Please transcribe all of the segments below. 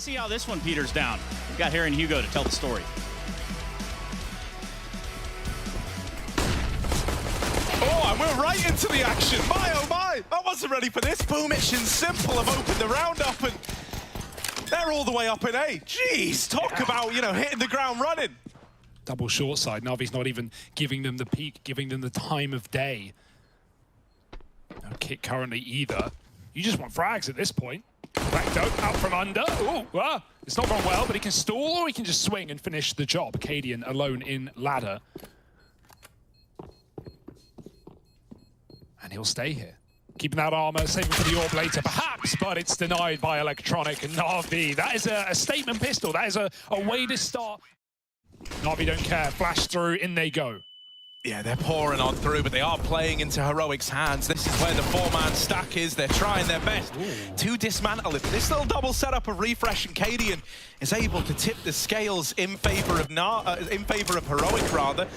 See how this one peters down. We've got Harry and Hugo to tell the story. Oh, and we're right into the action. My, oh my, I wasn't ready for this. Boomich and Simple have opened the round up, and they're all the way up in A. Jeez, talk about, you know, hitting the ground running. Double short side. NaVi's not even giving them the peak, giving them the time of day. No kick currently either. You just want frags at this point. Perfecto out from under. Ooh, it's not gone well, but he can stall or he can just swing and finish the job. Cadian alone in ladder. And he'll stay here. Keeping that armor, saving for the orb later, perhaps, but it's denied by Electronic and NaVi. That is a statement pistol. That is a way to start. NaVi don't care. Flash through, in they go. Yeah, they're pouring on through, but they are playing into Heroic's hands. This is where the four-man stack is. They're trying their best to dismantle it. This little double setup of Refresh and Cadian is able to tip the scales in favor of Heroic, rather.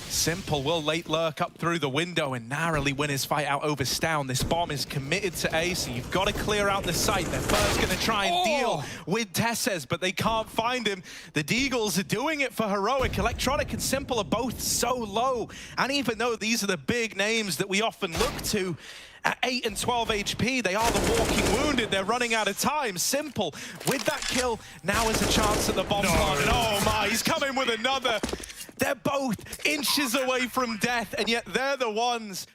Simple will late lurk up through the window and narrowly win his fight out over Stown. This bomb is committed to A, so you've got to clear out the site. They're first going to try and deal with Tesses, but they can't find him. The Deagles are doing it for Heroic. Electronic and Simple are both so low. And even though these are the big names that we often look to, at 8 and 12 HP, they are the walking wounded. They're running out of time. Simple, with that kill, now is a chance at the bomb plant. And oh my, he's coming with another. They're both inches away from death, and yet they're the ones.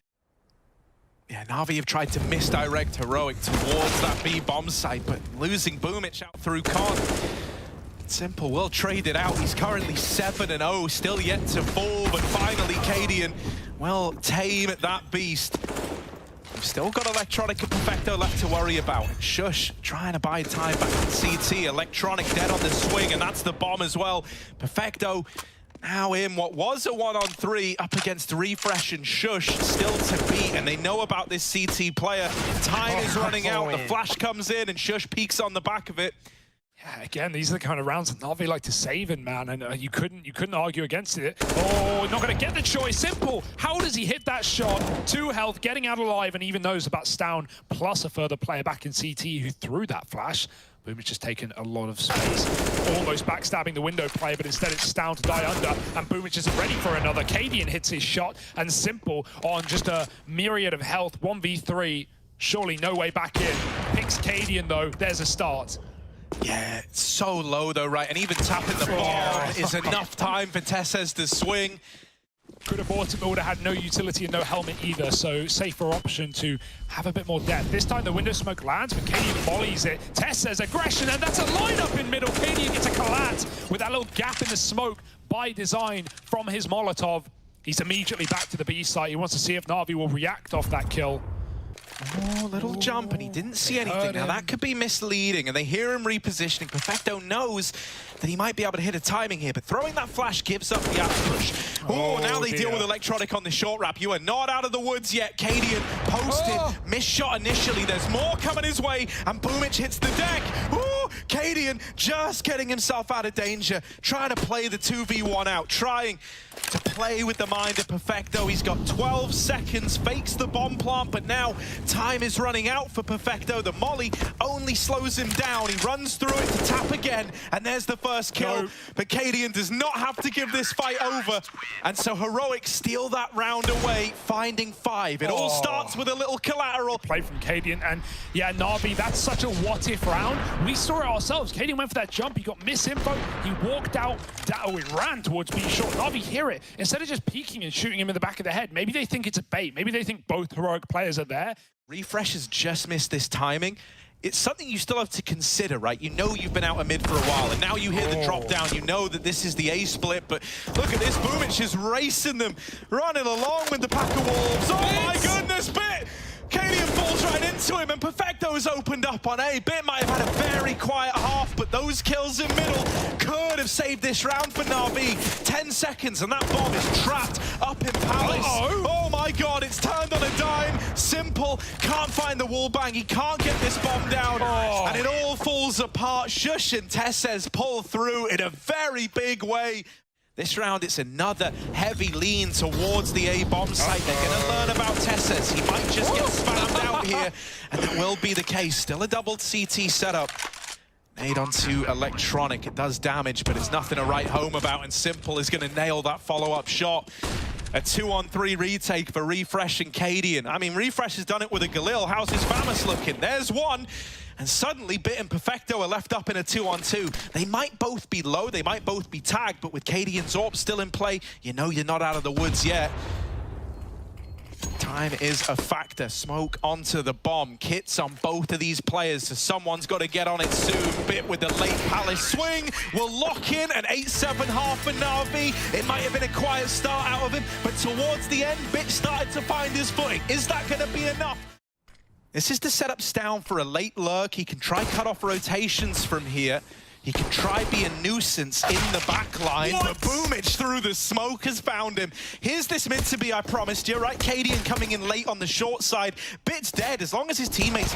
Yeah, NaVi have tried to misdirect Heroic towards that B bomb site, but losing Boomich out through Con. Simple will trade it out. He's currently 7-0, still yet to fall, but finally Cadian will tame that beast. We've still got Electronic and Perfecto left to worry about. Shush trying to buy time back in CT. Electronic dead on the swing, and that's the bomb as well. Perfecto now in what was a 1-on-3 up against Refresh and Shush, still to beat, and they know about this CT player. Time is running out, the flash comes in, and Shush peeks on the back of it. Yeah, again, these are the kind of rounds that NaVi like to save in, man, and you couldn't argue against it. Oh, not going to get the choice. Simple. How does he hit that shot? 2 health, getting out alive, and even knows about Stown, plus a further player back in CT who threw that flash. Boomich just taken a lot of space, almost backstabbing the window player, but instead it's Stown to die under, and Boomich isn't ready for another. Cadian hits his shot, and Simple on just a myriad of health, 1v3, surely no way back in. Picks Cadian though, there's a start. Yeah, it's so low though, right? And even tapping the bomb is enough time for Tesses to swing. Could have bought it, but would have had no utility and no helmet either, so safer option to have a bit more depth. This time the window smoke lands, but Cadian volleys it. Tess says aggression, and that's a lineup in middle. Cadian gets a collat with that little gap in the smoke by design from his Molotov. He's immediately back to the B site. He wants to see if NaVi will react off that kill. Oh, little jump, and he didn't see anything. Now that could be misleading, and they hear him repositioning. Perfecto knows that he might be able to hit a timing here, but throwing that flash gives up the ambush. Oh, now they deal with Electronic on the short wrap. You are not out of the woods yet. Cadian posted, missed shot initially. There's more coming his way, and Boomich hits the deck. Ooh, Cadian just getting himself out of danger, trying to play the 2v1 out, trying to play with the mind of Perfecto. He's got 12 seconds, fakes the bomb plant, but now time is running out for Perfecto. The molly only slows him down. He runs through it to tap again, and there's the first kill. But Cadian does not have to give this fight over, and so Heroic steal that round away, finding 5. It all starts with a little collateral. Play from Cadian, and yeah, NaVi, that's such a what-if round. We saw it ourselves. Cadian went for that jump, he got misinfo, he walked out, he ran towards B short. NaVi hear it. Instead of just peeking and shooting him in the back of the head, maybe they think it's a bait. Maybe they think both Heroic players are there. Refresh has just missed this timing. It's something you still have to consider, right? You know you've been out of mid for a while, and now you hear the drop down. You know that this is the A split, but look at this. Boomich is racing them, running along with the pack of wolves. Oh my goodness, Bit! Cadian falls right into him, and Perfecto's opened up on A. Bit might have had a very quiet half, but those kills in middle could have saved this round for NaVi. 10 seconds, and that bomb is trapped up in Palace. Oh my god, it's turned on a dime. Simple can't find the wall bang. He can't get this bomb down, and it all falls apart. Shush and Tesses pull through in a very big way. This round, it's another heavy lean towards the A bomb site. They're going to learn about Tesses. He might just get spammed out here, and that will be the case. Still a double CT setup. Nade onto Electronic. It does damage, but it's nothing to write home about, and Simple is going to nail that follow-up shot. A 2-on-3 retake for Refresh and Cadian. I mean, Refresh has done it with a Galil. How's his Famas looking? There's one. And suddenly, Bit and Perfecto are left up in a 2-on-2. They might both be low, they might both be tagged, but with Cadian's AWP still in play, you know you're not out of the woods yet. Time is a factor. Smoke onto the bomb. Kits on both of these players, so someone's got to get on it soon. Bit with the late Palace swing will lock in an 8-7 half for NaVi. It might have been a quiet start out of him, but towards the end, Bit started to find his footing. Is that going to be enough? This is to set up Stown for a late lurk. He can try cut off rotations from here. He can try be a nuisance in the back line, but Boomich through the smoke has found him. Here's this mid to be, I promised you, right? Cadian coming in late on the short side. Bit's dead, as long as his teammates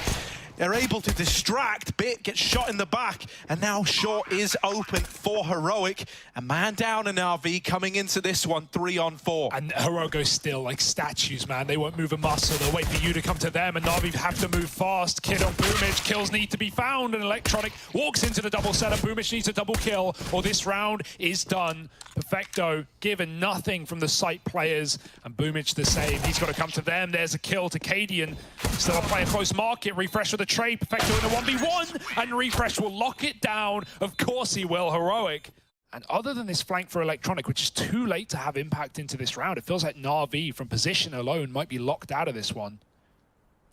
are able to distract. Bit gets shot in the back, and now short is open for Heroic. A man down in NaVi coming into this one, 3-on-4. And Heroic goes still like statues, man. They won't move a muscle. They'll wait for you to come to them, and NaVi have to move fast. Kid on Boomich. Kills need to be found, and Electronic walks into the double setup. Boomich needs a double kill, or this round is done. Perfecto given nothing from the site players, and Boomich the same. He's got to come to them. There's a kill to Cadian. Still a player close market. Refresh with a trade. Perfecto in a 1v1, and Refresh will lock it down. Of course he will, Heroic. And other than this flank for Electronic, which is too late to have impact into this round, it feels like NaVi from position alone might be locked out of this one.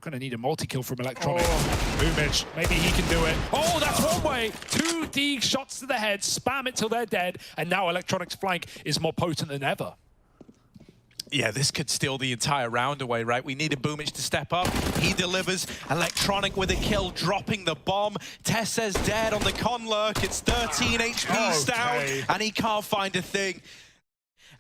Gonna need a multi-kill from Electronic. Boomich, maybe he can do it. Oh, that's one way. 2 D shots to the head, spam it till they're dead, and now Electronic's flank is more potent than ever. Yeah, this could steal the entire round away, right? We needed Boomich to step up. He delivers. Electronic with a kill, dropping the bomb. Tessa's dead on the con lurk. It's 13 HP down, and he can't find a thing.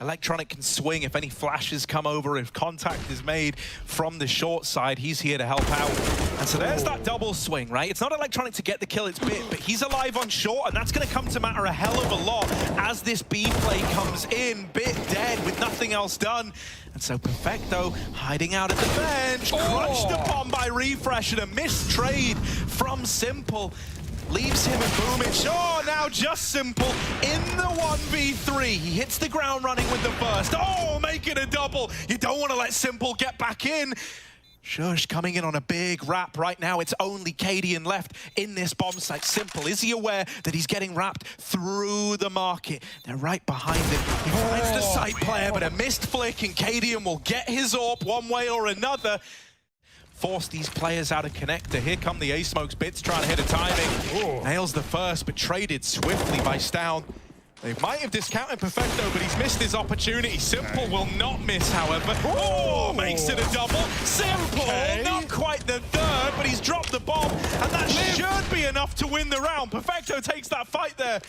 Electronic can swing if any flashes come over, if contact is made from the short side. He's here to help out. And so there's that double swing, right? It's not Electronic to get the kill, it's Bit, but he's alive on short, and that's going to come to matter a hell of a lot as this B play comes in. Bit dead with nothing else done. And so Perfecto hiding out at the bench, crushed upon by Refresh, and a missed trade from Simple. Leaves him and Boomich. Oh, now just Simple in the 1v3. He hits the ground running with the burst. Oh, make it a double. You don't want to let Simple get back in. Shush coming in on a big wrap right now. It's only Cadian left in this bomb site. Simple, is he aware that he's getting wrapped through the market? They're right behind him. He finds the site player, but a missed flick, and Cadian will get his AWP one way or another. Force these players out of connector. Here come the A-Smokes. Bits trying to hit a timing. Nails the first, but traded swiftly by Stown. They might have discounted Perfecto, but he's missed his opportunity. Simple will not miss, however. Oh, makes it a double. Simple, not quite the third, but he's dropped the bomb, and that should be enough to win the round. Perfecto takes that fight there,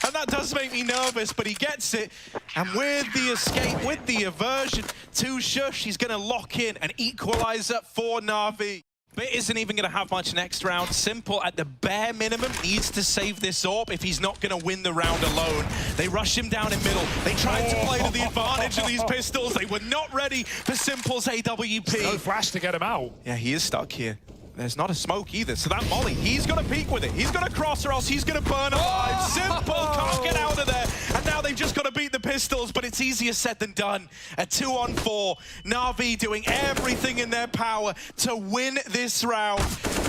and that does make me nervous, but he gets it. And with the escape, with the aversion to Shush, he's going to lock in an equalizer for NaVi. Bit isn't even going to have much next round. Simple, at the bare minimum, needs to save this AWP if he's not going to win the round alone. They rush him down in middle. They tried to play to the advantage of these pistols. They were not ready for Simple's AWP. No flash to get him out. Yeah, he is stuck here. There's not a smoke either, so that molly, he's going to peek with it. He's going to cross or else he's going to burn alive. Simple can't get out of there. And now they've just got to beat the pistols, but it's easier said than done. A 2-on-4. NaVi doing everything in their power to win this round.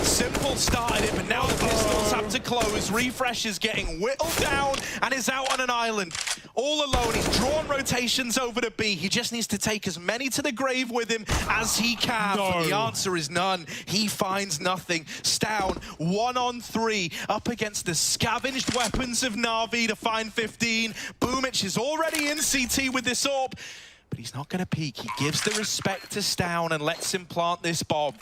Simple started it, but now the pistols have to close. Refresh is getting whittled down and is out on an island. All alone, he's drawn rotations over to B. He just needs to take as many to the grave with him as he can. But the answer is none. He finds nothing. Stown, 1-on-3, up against the scavenged weapons of NaVi to find 15. Boomich is already in CT with this AWP, but he's not going to peek. He gives the respect to Stown and lets him plant this bomb.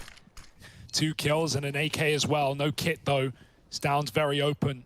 2 kills and an AK as well. No kit, though. Stown's very open.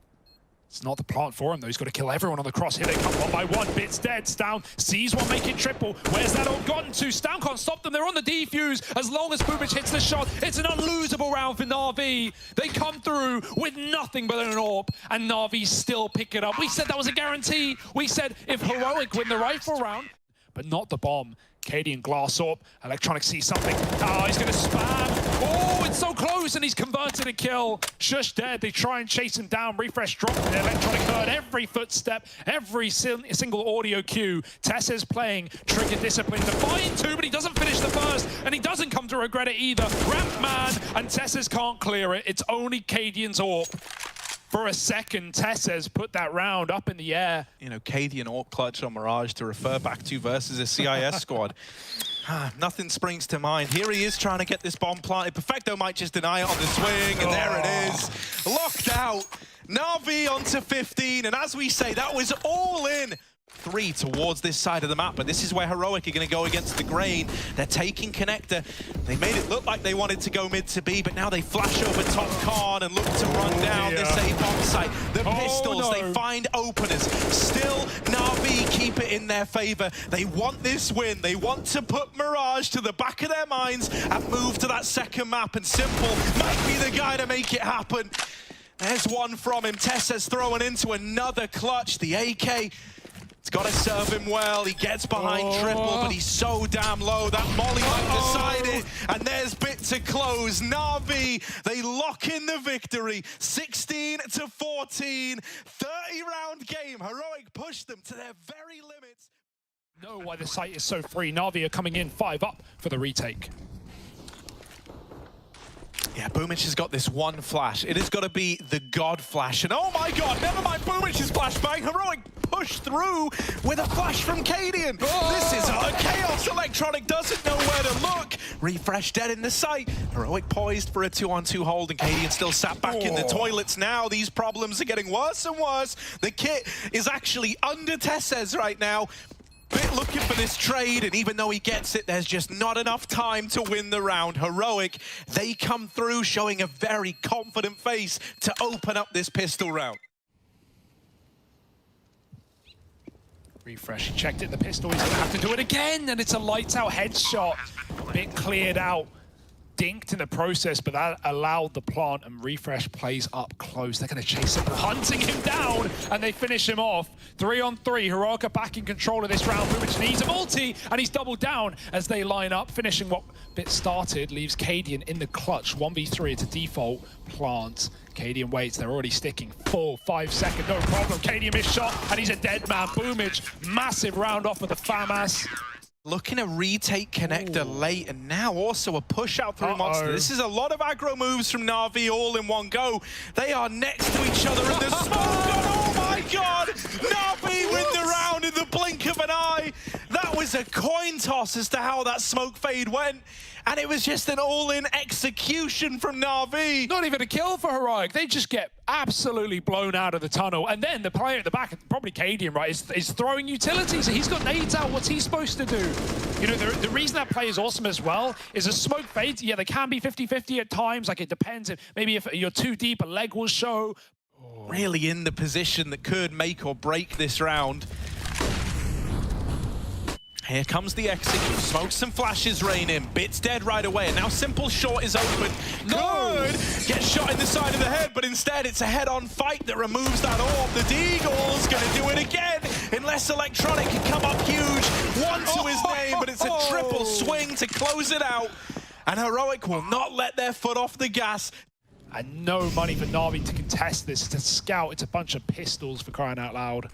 It's not the plant for him, though. He's got to kill everyone on the cross. Here they come one by one. Bit's dead. Stown sees one, make it triple. Where's that all gotten to? Stown can't stop them. They're on the defuse. As long as Boomich hits the shot, it's an unlosable round for NaVi. They come through with nothing but an AWP, and NaVi still pick it up. We said that was a guarantee. We said if Heroic win the rifle round, but not the bomb. Katie glass up. Electronic sees something. Oh, he's going to spam. Oh, it's so close, and he's converted a kill. Shush dead. They try and chase him down. Refresh dropped. The Electronic heard every footstep, every single audio cue. Tessa's playing Trigger Discipline to find two, but he doesn't finish the first, and he doesn't come to regret it either. Ramp man, and Tessa's can't clear it. It's only Cadian's AWP. For a second, Tessa's put that round up in the air. You know, Cadian AWP clutch on Mirage to refer back to versus a CIS squad. Nothing springs to mind. Here he is trying to get this bomb planted. Perfecto might just deny it on the swing, and there it is. Locked out. NaVi onto 15, and as we say, that was all in. 3 towards this side of the map, but this is where Heroic are going to go against the grain. They're taking connector. They made it look like they wanted to go mid to B, but now they flash over top Khan and look to run down this A bomb site. The pistols, they find openers. Still, NaVi keep it in their favor. They want this win. They want to put Mirage to the back of their minds and move to that second map, and Simple might be the guy to make it happen. There's one from him. Tessa's throwing into another clutch. The AK, it's got to serve him well. He gets behind triple, but he's so damn low. That Molly might decide it. And there's bit to close. NaVi, they lock in the victory. 16-14, 30-round game. Heroic pushed them to their very limits. Know why the site is so free. NaVi are coming in 5 up for the retake. Yeah, Boomich has got this one flash. It has got to be the God flash. And oh my God, never mind Boomich's flashbang. Heroic pushed through with a flash from Cadian. This is utter chaos. Electronic doesn't know where to look. Refresh dead in the sight. Heroic poised for a 2-on-2 hold, and Cadian still sat back in the toilets now. These problems are getting worse and worse. The kit is actually under Tessez right now. Bit looking for this trade, and even though he gets it, there's just not enough time to win the round. Heroic, they come through showing a very confident face to open up this pistol round. Refresh, he checked it, the pistol, he's gonna have to do it again, and it's a lights out headshot. Bit cleared out, dinked in the process, but that allowed the plant, and Refresh plays up close. They're gonna chase him, hunting him down, and they finish him off. 3-on-3, Heroic are back in control of this round. Boomich needs a multi, and he's doubled down as they line up, finishing what bit started, leaves Cadian in the clutch. 1v3, it's a default plant. Cadian waits, they're already sticking. 5 seconds, no problem. Cadian missed shot, and he's a dead man. Boomich, massive round off of the FAMAS. Looking to retake connector late, and now also a push out through Monster. This is a lot of aggro moves from NaVi all in one go. They are next to each other in the smoke. Oh my God! NaVi win the round in the blink of an eye. That was a coin toss as to how that smoke fade went. And it was just an all-in execution from NaVi. Not even a kill for Heroic. They just get absolutely blown out of the tunnel. And then the player at the back, probably Cadian, right, is throwing utilities. He's got nades out. What's he supposed to do? You know, the reason that play is awesome as well is a smoke fades. Yeah, they can be 50-50 at times. Like, it depends. Maybe if you're too deep, a leg will show. Really in the position that could make or break this round. Here comes the execute. Smokes and flashes rain in. Bit's dead right away, and now Simple short is open. Good! Gets shot in the side of the head, but instead it's a head-on fight that removes that orb. The Deagle's gonna do it again, unless Electronic can come up huge. One to his name, but it's a triple swing to close it out. And Heroic will not let their foot off the gas. And no money for NaVi to contest this. It's a scout, it's a bunch of pistols, for crying out loud.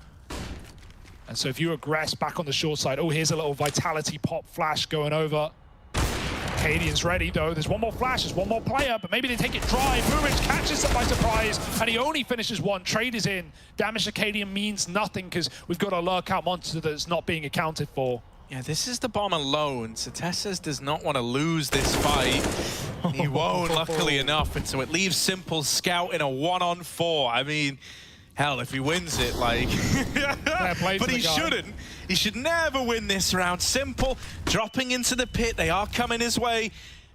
And so if you aggress back on the short side, oh, here's a little Vitality pop flash going over. Cadian's ready, though. There's one more flash, there's one more player, but maybe they take it dry. Boomich catches them by surprise, and he only finishes one. Trade is in. Damage to Cadian means nothing, because we've got a lurkout monster that's not being accounted for. Yeah, this is the bomb alone. So Tessez does not want to lose this fight. He won't, luckily enough. And so it leaves Simple Scout in a 1-on-4. I mean, hell, if he wins it, like... but he shouldn't. He should never win this round. Simple dropping into the pit. They are coming his way.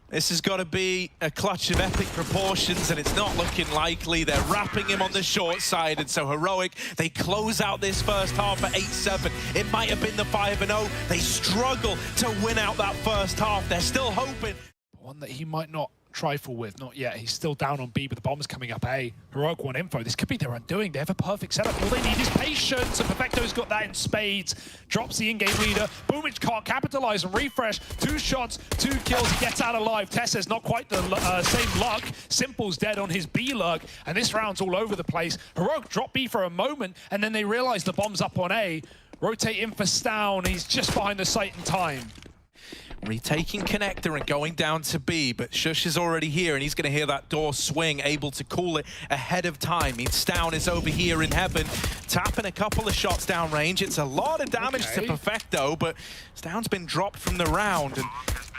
This has got to be a clutch of epic proportions, and it's not looking likely. They're wrapping him on the short side, and so Heroic, they close out this first half at 8-7. It might have been the 5-0. They struggle to win out that first half. They're still hoping. One that he might not trifle with. Not yet. He's still down on B, but the bomb's coming up A. Heroic want info. This could be their undoing. They have a perfect setup. All they need is patience. And Perfecto's got that in spades. Drops the in-game leader. Boomich can't capitalize and refresh. 2 shots, 2 kills. He gets out alive. Tessa's not quite the same luck. Simple's dead on his B lurk. And this round's all over the place. Heroic drop B for a moment, and then they realize the bomb's up on A. Rotate in for Stown. He's just behind the site in time. Retaking connector and going down to B, but Shush is already here and he's going to hear that door swing, able to call it ahead of time. Stown is over here in heaven, tapping a couple of shots down range. It's a lot of damage to Perfecto, but Stown's been dropped from the round, and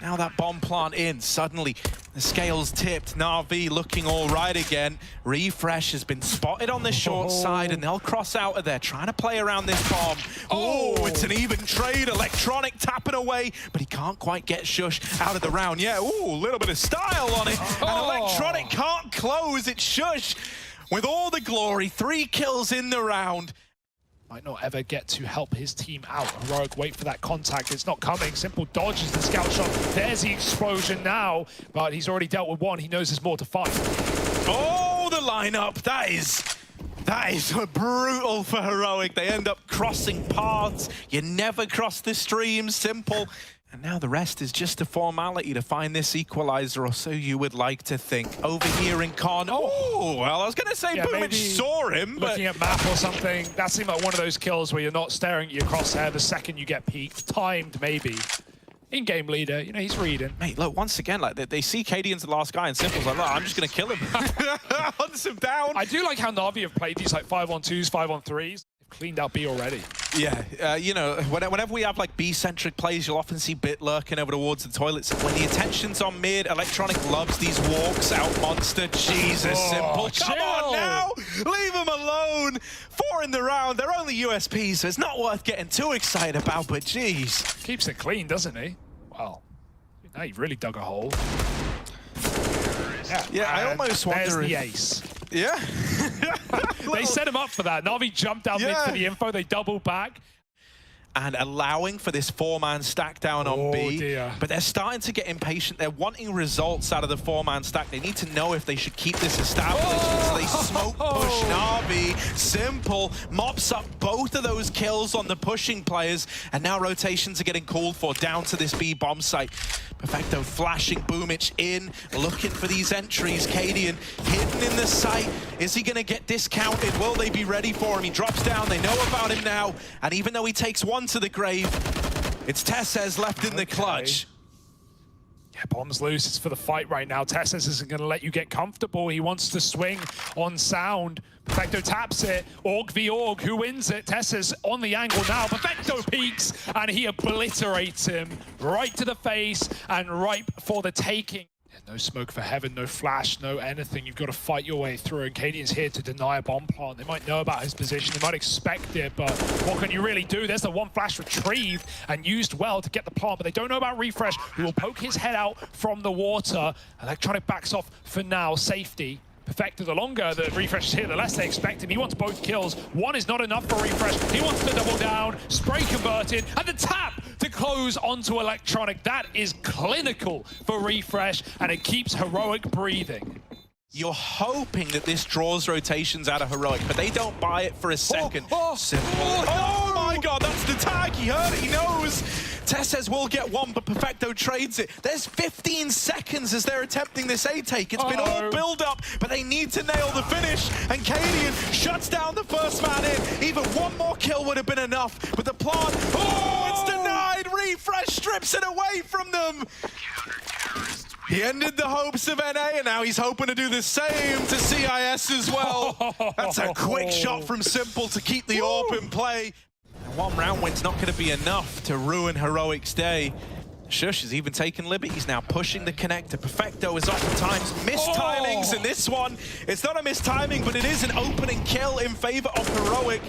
now that bomb plant in. Suddenly, the scales tipped. NaVi looking all right again. Refresh has been spotted on the short side, and they'll cross out of there, trying to play around this bomb. Oh, it's an even trade. Electronic tapping away, but he can't quite get Shush out of the round. Yeah, ooh, a little bit of style on it. And Electronic can't close. It's Shush with all the glory. 3 kills in the round. Might not ever get to help his team out. Heroic wait for that contact. It's not coming. Simple dodges the scout shot. There's the explosion now, but he's already dealt with one. He knows there's more to fight. Oh, the lineup. That is brutal for Heroic. They end up crossing paths. You never cross the stream. Simple. And now the rest is just a formality to find this equalizer, or so you would like to think. Over here in Con. Oh, well, I was going to say Boomich saw him, but... Looking at map or something, that seemed like one of those kills where you're not staring at your crosshair the second you get peeked. Timed, maybe. In-game leader, you know, he's reading. Mate, look, once again, like, they see Cadian's the last guy, and Simple's like, look, I'm just going to kill him. Hunts him down. I do like how NaVi have played these, like, 5-on-2s, 5-on-3s. Cleaned out B already. Yeah, you know, whenever we have like B-centric plays, you'll often see Bit lurking over towards the toilets. When the attention's on mid, Electronic loves these walks out monster. Jesus, Simple. Come on now! Leave them alone! 4 in the round. They're only USPs, so it's not worth getting too excited about, but geez. Keeps it clean, doesn't he? Wow. Now you've really dug a hole. Yeah, I almost wonder there's the ace. Yeah. They set him up for that. NaVi jumped down mid for the info. They double back. And allowing for this 4-man stack down on B. Dear. But they're starting to get impatient. They're wanting results out of the 4-man stack. They need to know if they should keep this established. So they smoke push NaVi. Simple mops up both of those kills on the pushing players. And now rotations are getting called for down to this B bomb site. Perfecto flashing Boomich in, looking for these entries. Cadian hidden in the site. Is he going to get discounted? Will they be ready for him? He drops down. They know about him now. And even though he takes one to the grave, it's Tessez left in the clutch. Yeah, bomb's loose. It's for the fight right now. Tessez isn't going to let you get comfortable. He wants to swing on Sound. Perfecto taps it. Org v Org. Who wins it? Tessez on the angle now. Perfecto peeks, and he obliterates him right to the face and ripe for the taking. No smoke for heaven, no flash, no anything. You've got to fight your way through, and Cadian's here to deny a bomb plant. They might know about his position, they might expect it, but what can you really do? There's the one flash retrieved and used well to get the plant, but they don't know about Refresh, who will poke his head out from the water. Electronic backs off for now, safety. Perfecto, the longer the Refresh is here, the less they expect him. He wants both kills. One is not enough for Refresh. He wants to double down, spray converted, and the tap to close onto Electronic. That is clinical for Refresh, and it keeps Heroic breathing. You're hoping that this draws rotations out of Heroic, but they don't buy it for a second. Simple. Oh my god, that's the tag. He heard it, he knows. Tessez will get one, but Perfecto trades it. There's 15 seconds as they're attempting this A take. It's been all build up, but they need to nail the finish. And Cadian shuts down the first man in. Even one more kill would have been enough, but the plant, it's denied. Refresh strips it away from them. He ended the hopes of NA, and now he's hoping to do the same to CIS as well. That's a quick shot from Simple to keep the AWP in play. And one round win's not going to be enough to ruin Heroic's day. Shush is even taking liberties now, pushing the connector. Perfecto is oftentimes mistimings, and this one, it's not a mistiming, but it is an opening kill in favor of Heroic.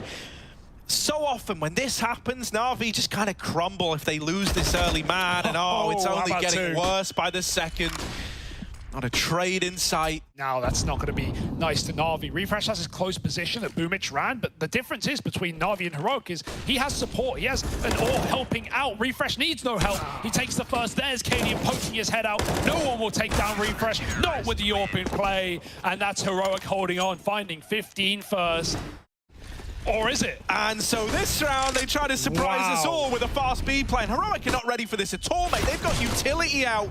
So often when this happens, NaVi just kind of crumble if they lose this early man, and it's only getting worse by the second. Not a trade in sight. Now that's not going to be nice to Na'Vi. Refresh has his close position that Boomich ran, but the difference is between Na'Vi and Heroic is he has support. He has an all helping out. Refresh needs no help. He takes the first. There's Cadian poking his head out. No one will take down Refresh. Not with the AWP in play. And that's Heroic holding on, finding 15 first. Or is it? And so this round, they try to surprise us all with a fast B plan. Heroic are not ready for this at all, mate. They've got utility out.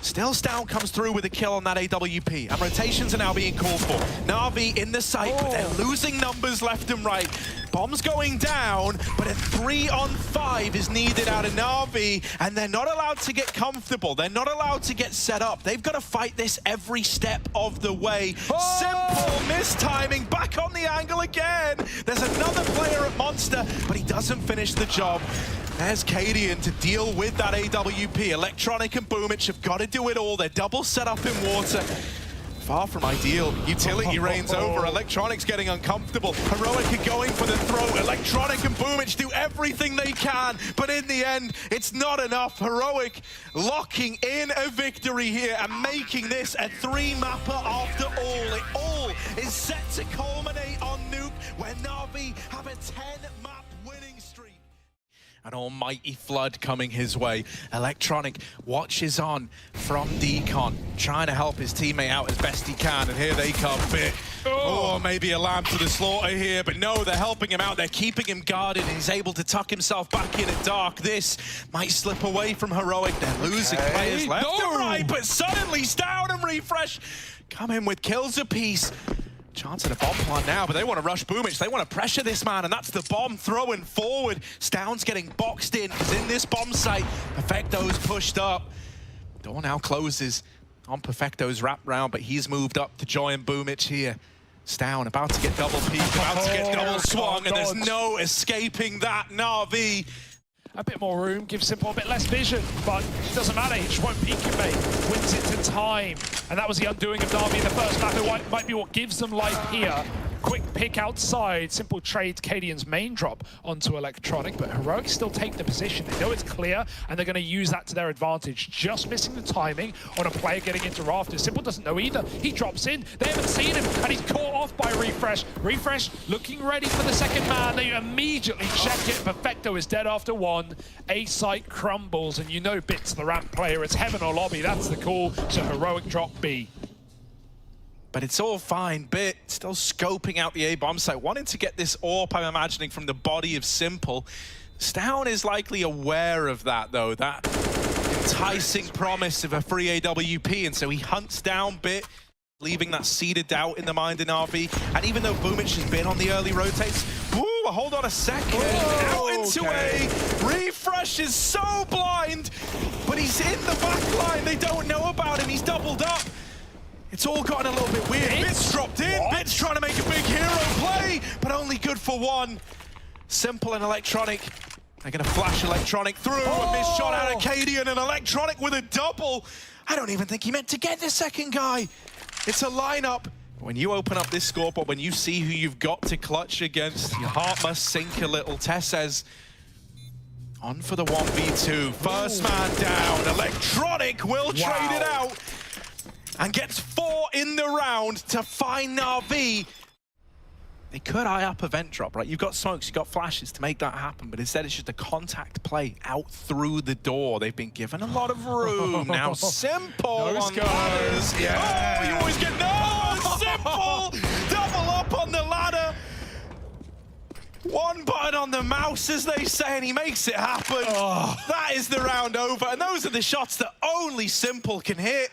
Still, Stout comes through with a kill on that AWP, and rotations are now being called for. Na'Vi in the site, but they're losing numbers left and right. Bombs going down, but a 3-on-5 is needed out of Na'Vi, and they're not allowed to get comfortable. They're not allowed to get set up. They've got to fight this every step of the way. Simple mistiming, back on the angle again. There's another player at Monster, but he doesn't finish the job. There's Cadian to deal with that AWP. Electronic and Boomich have got to do it all. They're double set up in water. Far from ideal. Utility reigns over. Electronic's getting uncomfortable. Heroic are going for the throat. Electronic and Boomich do everything they can, but in the end, it's not enough. Heroic locking in a victory here and making this a 3-mapper after all. It all is set to culminate on Nuke, where Na'Vi have a 10-map winning streak. An almighty flood coming his way. Electronic watches on from Decon, trying to help his teammate out as best he can, and here they come. Bit. Oh, maybe a lamb to the slaughter here, but no, they're helping him out. They're keeping him guarded, and he's able to tuck himself back in at dark. This might slip away from Heroic. They're losing players left and right, but suddenly Stout and Refresh come in with kills apiece. Chance at a bomb plant now, but they want to rush Boomich. They want to pressure this man, and that's the bomb throwing forward. Stout's getting boxed in. He's in this bomb site. Perfecto's pushed up. Door now closes on Perfecto's wrap round, but he's moved up to join Boomich here. Stout about to get double peeked, about to get double swung, and there's no escaping that. Na'Vi. A bit more room, gives Simple a bit less vision, but it doesn't matter, he just won't peek you, mate. Wins it to time. And that was the undoing of Na'Vi in the first map. It might be what gives them life here. Quick pick outside. Simple trades Cadian's main drop onto Electronic, but Heroic still take the position. They know it's clear, and they're going to use that to their advantage. Just missing the timing on a player getting into rafters. Simple doesn't know either. He drops in. They haven't seen him, and he's caught off by Refresh. Refresh looking ready for the second man. They immediately check it. Perfecto is dead after one. A site crumbles, and you know Bit's the ramp player. It's heaven or lobby. That's the call. So Heroic drop B. But it's all fine. Bit still scoping out the A-bomb site, wanting to get this AWP, I'm imagining, from the body of Simple. Stout is likely aware of that, though, that enticing promise of a free AWP, and so he hunts down Bit, leaving that seed of doubt in the mind of NaVi. And even though Boomich has been on the early rotates, ooh, hold on a second. Out into A. Refresh is so blind, but he's in the back line. They don't know about him. He's doubled up. It's all gotten a little bit weird. Bit's dropped in. What? Bit's trying to make a big hero play, but only good for one. Simple and Electronic. They're going to flash Electronic through. A missed shot out of Cadian, and Electronic with a double. I don't even think he meant to get the second guy. It's a lineup. When you open up this scoreboard, when you see who you've got to clutch against, your heart must sink a little. Tess says, on for the 1v2. First man down. Electronic will trade it out. And gets 4 in the round to find NaVi. They could eye up a vent drop, right? You've got smokes, you've got flashes to make that happen, but instead it's just a contact play out through the door. They've been given a lot of room. Now Simple on ladders. Yeah. Oh, you always get Simple! Double up on the ladder. One button on the mouse, as they say, and he makes it happen. That is the round over, and those are the shots that only Simple can hit.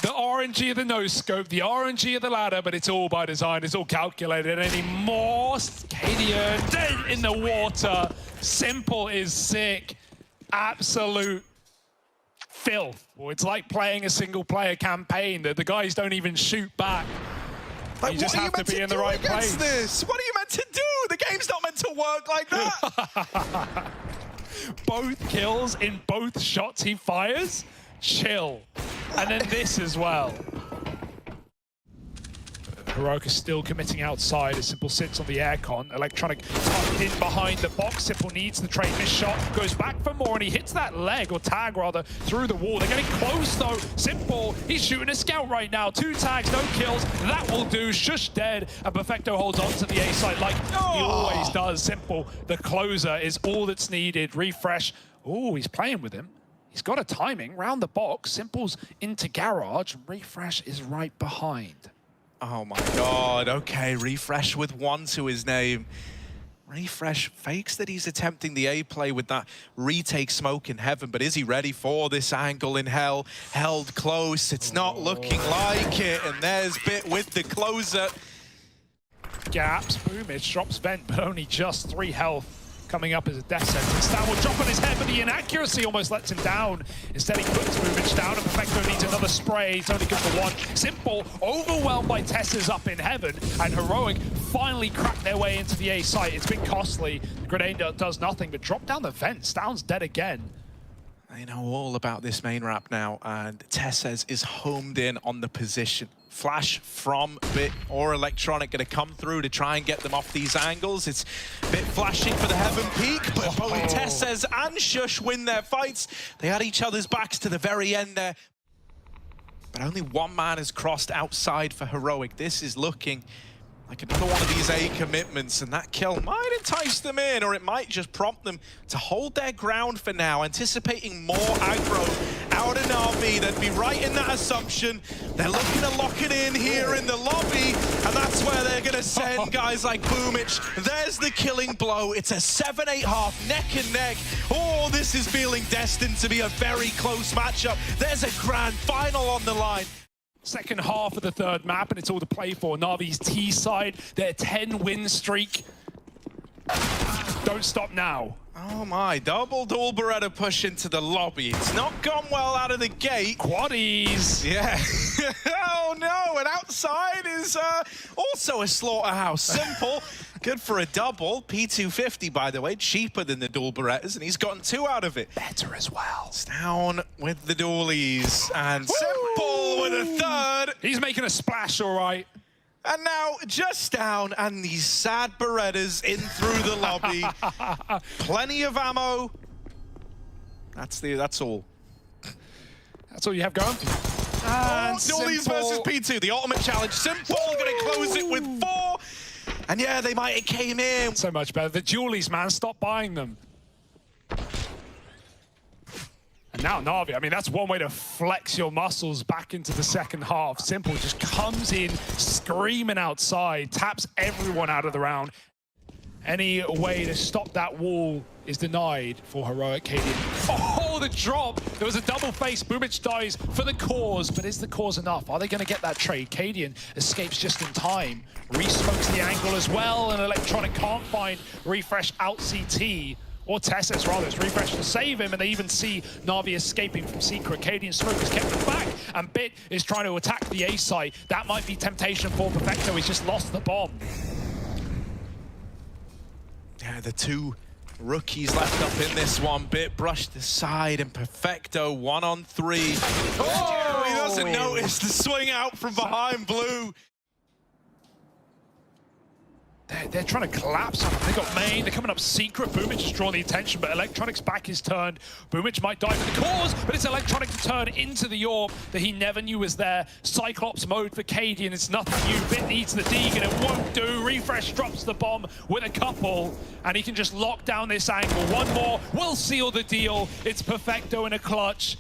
The RNG of the no-scope, the RNG of the ladder, but it's all by design, it's all calculated anymore. Cadian dead in the water. Simple is sick. Absolute filth. Well, it's like playing a single-player campaign. The guys don't even shoot back. Like, you just have to be in the right place. This? What are you meant to do? The game's not meant to work like that. Both kills in both shots he fires? Chill. And then this as well. Heroic is still committing outside as Simple sits on the aircon. Electronic tucked in behind the box. Simple needs the trade. Miss shot, goes back for more, and he hits that leg, or tag rather, through the wall. They're getting close though. Simple, he's shooting a scout right now. 2 tags, no kills. That will do. Shush dead. And Perfecto holds on to the A side like he always does. Simple, the closer is all that's needed. Refresh. Oh, he's playing with him. He's got a timing round the box. Simple's into garage. Refresh is right behind. Oh my god, okay, Refresh with 1 to his name. Refresh fakes that he's attempting the A play with that retake smoke in heaven, but is he ready for this angle in hell? Held close, it's not looking like it, and there's Bit with the closer. Gaps, Boomage drops vent, but only just 3 health. Coming up as a death sentence. Stan will drop on his head, but the inaccuracy almost lets him down. Instead, he puts Boomage down, and Perfecto needs another spray. It's only good for 1. Simple, overwhelmed by Tessa's up in heaven, and Heroic finally cracked their way into the A site. It's been costly. The grenade does nothing, but drop down the vent. Stan's dead again. They know all about this main wrap now, and Tessez is homed in on the position. Flash from Bit or Electronic going to come through to try and get them off these angles. It's Bit flashing for the Heaven Peak, but both Tessez and Shush win their fights. They had each other's backs to the very end there. But only 1 man has crossed outside for Heroic. This is looking like another one of these A commitments, and that kill might entice them in, or it might just prompt them to hold their ground for now, anticipating more aggro out of NaVi. They'd be right in that assumption. They're looking to lock it in here in the lobby, and that's where they're going to send guys like Boomage. There's the killing blow. It's a 7-8 half, neck and neck. Oh, this is feeling destined to be a very close matchup. There's a grand final on the line. Second half of the 3rd map, and it's all to play for. NaVi's T side, their 10-win streak. Don't stop now. Oh my, double dual Beretta push into the lobby. It's not gone well out of the gate. Quaddies. Yeah. Oh no, and outside is also a slaughterhouse. Simple. Good for a double. P250, by the way, cheaper than the dual Berettas, and he's gotten 2 out of it. Better as well. It's down with the dualies, and Simple with a 3rd. He's making a splash, all right. And now just down, and these sad Berettas in through the lobby. Plenty of ammo. That's all. That's all you have going. And dualies versus P2, the ultimate challenge. Simple going to close it with 4. And yeah, they might have came in. So much better. The dualies, man, stop buying them. And now NaVi, I mean, that's one way to flex your muscles back into the second half. Simple just comes in, screaming outside, taps everyone out of the round. Any way to stop that wall is denied for Heroic Cadian. Oh, the drop! There was a double face. Boomage dies for the cause, but is the cause enough? Are they going to get that trade? Cadian escapes just in time. Re-smokes the angle as well, and Electronic can't find Refresh out CT. Or Tessez, rather. It's Refresh to save him, and they even see NaVi escaping from Secret. Cadian Smoke has kept him back, and Bit is trying to attack the A site. That might be temptation for Perfecto. He's just lost the bomb. Yeah, the 2 rookies left up in this one. Bit brushed aside, and Perfecto 1 on 3. Oh, he doesn't notice the swing out from behind blue. They're trying to collapse on him. They got main, they're coming up Secret. Boomage has drawn the attention, but Electronic's back is turned. Boomage might die for the cause, but it's Electronic to turn into the orb that he never knew was there. Cyclops mode for Cadian, it's nothing new. Bit needs the Deeg, and it won't do. Refresh drops the bomb with a couple, and he can just lock down this angle. 1 more will seal the deal. It's Perfecto in a clutch.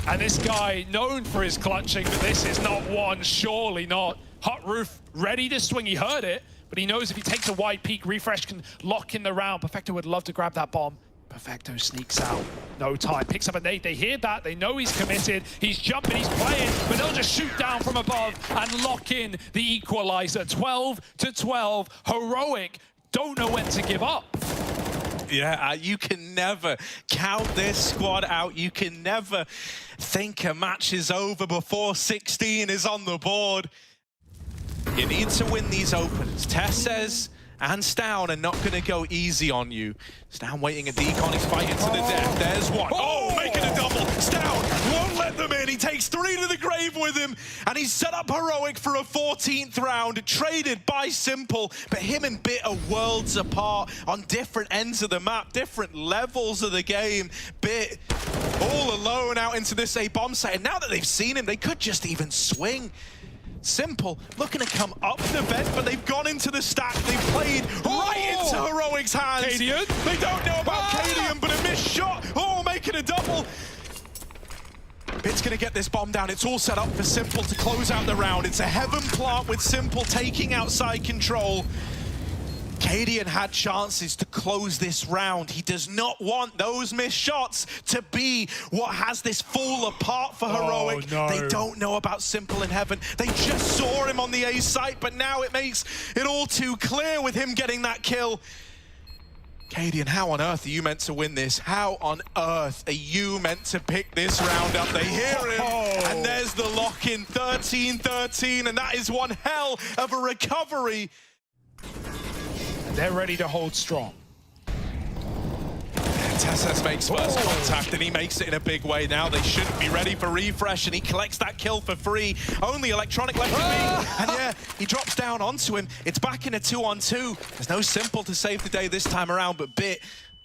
And this guy, known for his clutching, but this is not one, surely not. Hot Roof ready to swing, he heard it. But he knows if he takes a wide peek, Refresh can lock in the round. Perfecto would love to grab that bomb. Perfecto sneaks out. No time. Picks up a nade. They hear that. They know he's committed. He's jumping. He's playing. But they'll just shoot down from above and lock in the equalizer. 12-12. Heroic don't know when to give up. Yeah, you can never count this squad out. You can never think a match is over before 16 is on the board. You need to win these openers. Tessez and Stown are not going to go easy on you. Stown waiting a decon, he's fighting to the death. There's one. Oh, making a double. Stown won't let them in. He takes 3 to the grave with him, and he's set up Heroic for a 14th round, traded by Simple, but him and Bit are worlds apart on different ends of the map, different levels of the game. Bit all alone out into this A bomb site, and now that they've seen him, they could just even swing. Simple looking to come up the vent, but they've gone into the stack. They've played right into Heroic's hands. Cadian. They don't know about Cadian, but a missed shot. Oh, making a double. Bit's gonna get this bomb down. It's all set up for Simple to close out the round. It's a heaven plant with Simple taking outside control. Cadian had chances to close this round. He does not want those missed shots to be what has this fall apart for Heroic. No. They don't know about Simple in heaven. They just saw him on the A site, but now it makes it all too clear with him getting that kill. Cadian, how on earth are you meant to win this? How on earth are you meant to pick this round up? They hear him, and there's the lock-in, 13-13, and that is one hell of a recovery. They're ready to hold strong. Tesses makes first contact, and he makes it in a big way. Now they shouldn't be ready for refresh, and he collects that kill for free. Only Electronic left to be, and yeah, he drops down onto him. It's back in a 2-on-2. There's no Simple to save the day this time around, but Bit,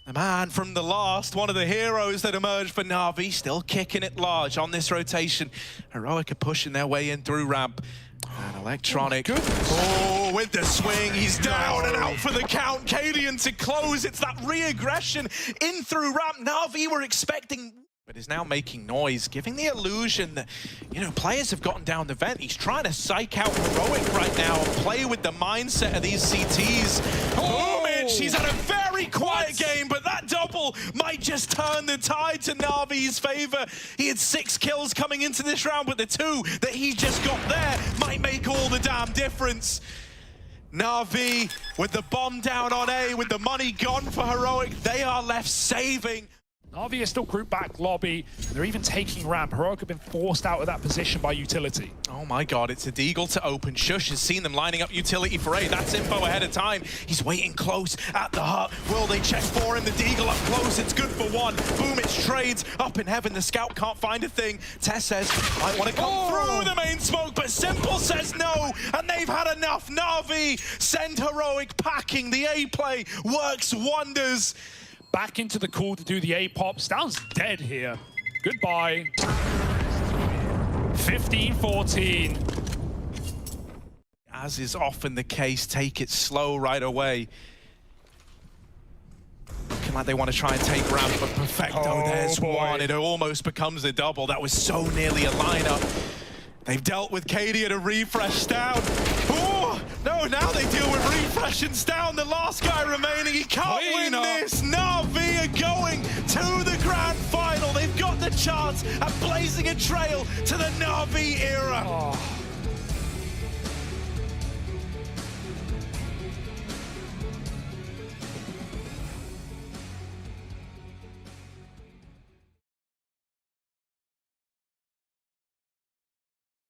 the man from the last, one of the heroes that emerged for NaVi, still kicking it large on this rotation. Heroic are pushing their way in through ramp. And Electronic, oh, with the swing, he's down and out for the count. Cadian to close, it's that re-aggression in through ramp. NaVi were expecting, but is now making noise, giving the illusion that, you know, players have gotten down the vent. He's trying to psych out Heroic right now and play with the mindset of these CTs. Boomage, he's had a very quiet game, but that double might just turn the tide to NaVi's favor. He had 6 kills coming into this round, but the 2 that he just got there might make all the damn difference. NaVi with the bomb down on A, with the money gone for Heroic, they are left saving. NaVi is still group back lobby. They're even taking ramp. Heroic have been forced out of that position by utility. Oh my god, it's a deagle to open. Shush has seen them lining up utility for A. That's info ahead of time. He's waiting close at the hut. Will they check for him? The deagle up close. It's good for 1. Boom, it's trades. Up in heaven, the scout can't find a thing. Tess says, I want to come through the main smoke, but Simple says no, and they've had enough. NaVi send Heroic packing. The A play works wonders. Back into the call to do the A-pop. Stown's dead here. Goodbye. 15-14. As is often the case, take it slow right away. Looking like they want to try and take ramp, but perfecto, there's one. It almost becomes a double. That was so nearly a lineup. They've dealt with Cadian to refresh Stown. Oh, no, now they deal with refresh and Stown, the last guy remaining. He can't win this. NaVi are going to the grand final. They've got the chance at blazing a trail to the NaVi era.